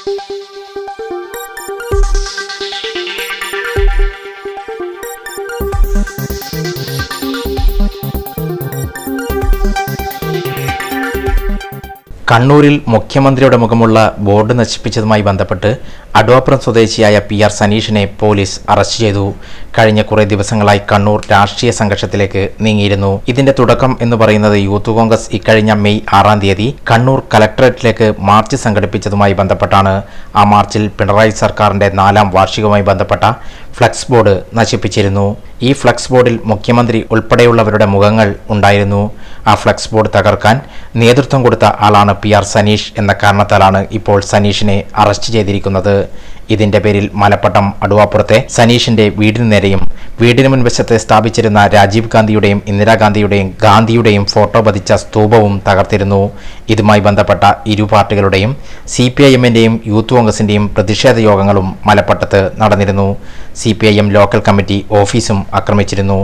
കണ്ണൂരിൽ മുഖ്യമന്ത്രിയുടെ മുഖമുള്ള ബോർഡ് നശിപ്പിച്ചതുമായി ബന്ധപ്പെട്ട് അടുവാപ്പുറം സ്വദേശിയായ PR സനീഷിനെ പോലീസ് അറസ്റ്റ് ചെയ്തു. കഴിഞ്ഞ കുറേ ദിവസങ്ങളായി കണ്ണൂർ രാഷ്ട്രീയ സംഘർഷത്തിലേക്ക് നീങ്ങിയിരുന്നു. ഇതിന്റെ തുടക്കം എന്ന് പറയുന്നത് യൂത്ത് കോൺഗ്രസ് ഇക്കഴിഞ്ഞ മെയ് 6-ാം തീയതി കണ്ണൂർ കലക്ടറേറ്റിലേക്ക് മാർച്ച് സംഘടിപ്പിച്ചതുമായി ബന്ധപ്പെട്ടാണ്. ആ മാർച്ചിൽ പിണറായി സർക്കാരിന്റെ 4ാം വാർഷികവുമായി ബന്ധപ്പെട്ട ഫ്ലക്സ് ബോർഡ് നശിപ്പിച്ചിരുന്നു. ഈ ഫ്ലക്സ് ബോർഡിൽ മുഖ്യമന്ത്രി ഉൾപ്പെടെയുള്ളവരുടെ മുഖങ്ങൾ ഉണ്ടായിരുന്നു. ആ ഫ്ലക്സ് ബോർഡ് തകർക്കാൻ നേതൃത്വം കൊടുത്ത ആളാണ് PR സനീഷ് എന്ന കാരണത്താലാണ് ഇപ്പോൾ സനീഷിനെ അറസ്റ്റ് ചെയ്തിരിക്കുന്നത്. ഇതിന്റെ പേരിൽ മലപ്പട്ടം അടുവാപ്പുറത്തെ സനീഷിന്റെ വീടിന് നേരെയും വീടിന് മുൻവശത്ത് സ്ഥാപിച്ചിരുന്ന രാജീവ് ഗാന്ധിയുടെയും ഇന്ദിരാഗാന്ധിയുടെയും ഗാന്ധിയുടെയും ഫോട്ടോ പതിച്ച സ്തൂപവും തകർത്തിരുന്നു. ഇതുമായി ബന്ധപ്പെട്ട ഇരു പാർട്ടികളുടെയും CPIMന്റെയും യൂത്ത് കോൺഗ്രസിന്റെയും പ്രതിഷേധ യോഗങ്ങളും മലപ്പട്ടത്ത് നടന്നിരുന്നു. CPIM ലോക്കൽ കമ്മിറ്റി ഓഫീസും ആക്രമിച്ചിരുന്നു.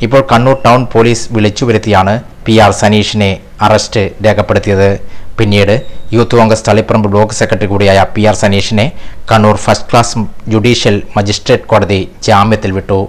ഇപ്പോൾ കണ്ണൂർ ടൗൺ പോലീസ് വിളിച്ചു വരുത്തിയാണ് PR സനീഷിനെ അറസ്റ്റ് രേഖപ്പെടുത്തിയത്. പിന്നീട് youth Congress Taliparamba block secretary കൂടിയായ PR സനീഷിനെ Kannur first class judicial magistrate കോടതി ജാമ്യത്തിൽ വിട്ടു.